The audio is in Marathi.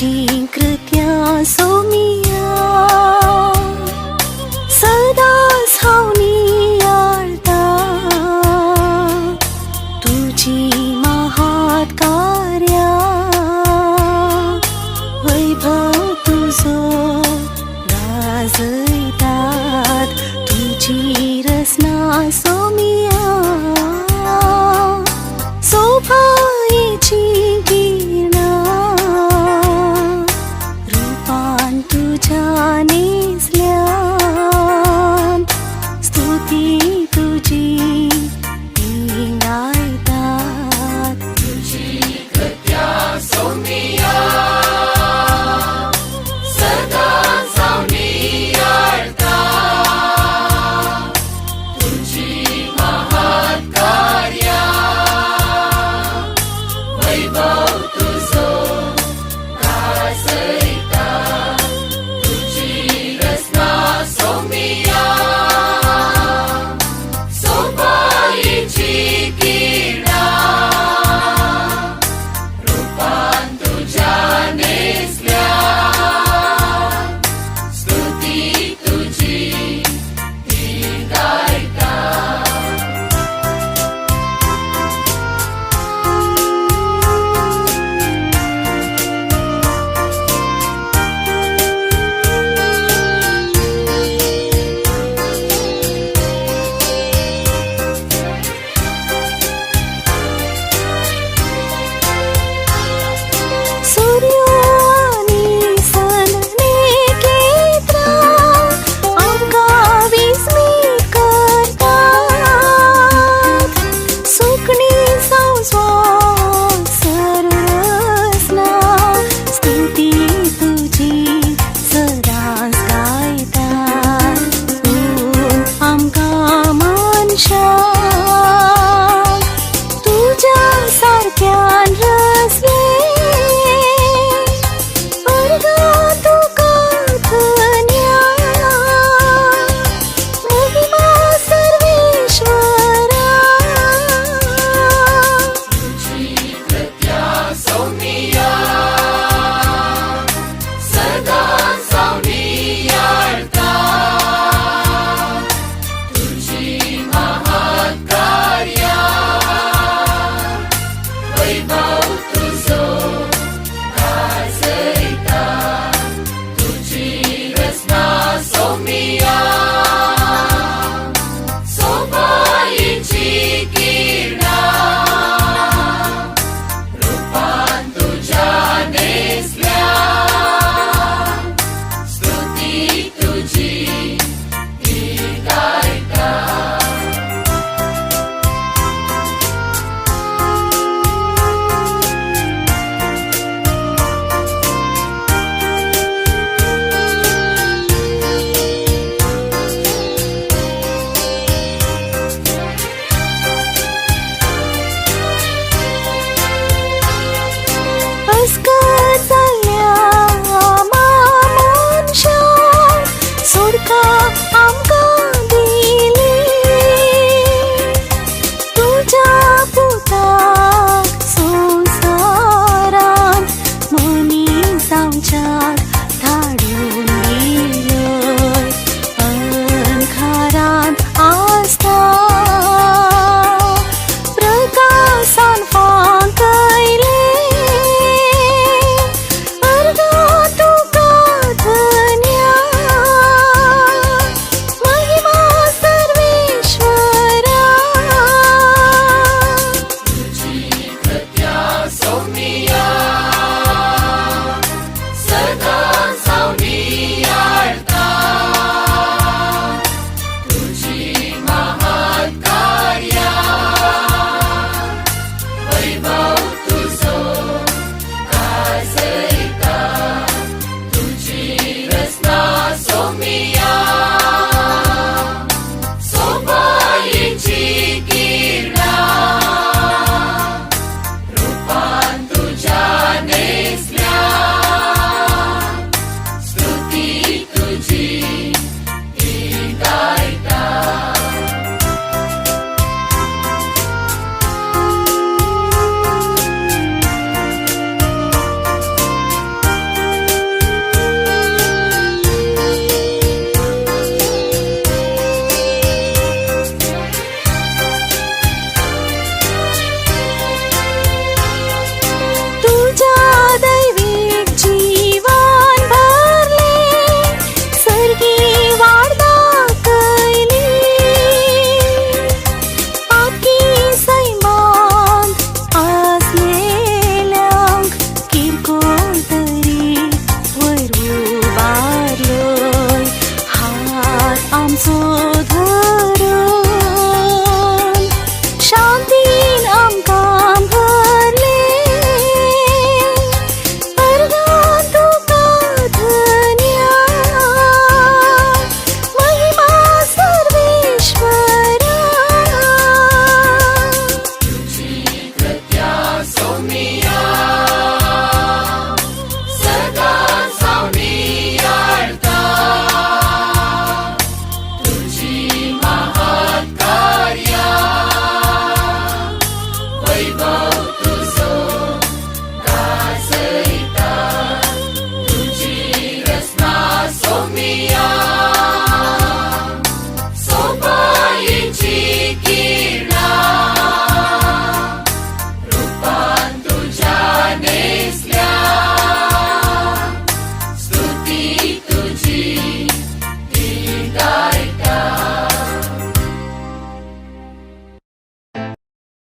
तुझी कृत्या सोमिया सदा सावनी आळता तुझी महात कार्या वैभव तुझो गाजयतात तुझी रचना सोमिया सोभायेची किरणा रूपान तुझ्या नेसल्या स्तुती तुझी गायतात तुझी कृत्या सोमिया सदा सावनी आळता तुझी महात कार्या वैभव तुझो गाजयता तुझी रचना सोमिया सोभायेची किरणा रूपान तुझ्या नेसल्या स्तुती तुझी ती गायता सूर्यानी सनने केत्रा आमकां विस्मीत करतात सुकणी संस्वाद सर्वस्ना स्तुती तुझी सदांच गायतात तूं आमकां मनशाक तुझ्या सारक्यान रचले तुझी कृत्या सोमिया सदा सावनी आळता तुझी महात कार्या वैभव तुझो गाजयता तुझी रचना सोमिया सोभायेची किरणा रूपान तुझ्या नेसल्या स्तुती तुझी ती गायता अस्कर जाल्ल्या मनशाक सुटका आमकां दिली तुझ्या पुताक संवसारान मनीस जावच्याक धाडून दिलोय अंधारांत आसता प्रकाशान फांकयले तुझी कृत्या सोमिया सदा सावनी आळता तुझी महात कार्या वैभव तुझो गाजयता तुझी रचना सोमिया सोभायेची किरणा रूपान तुझ्या नेसल्या स्तुती तुझी ती गायता जो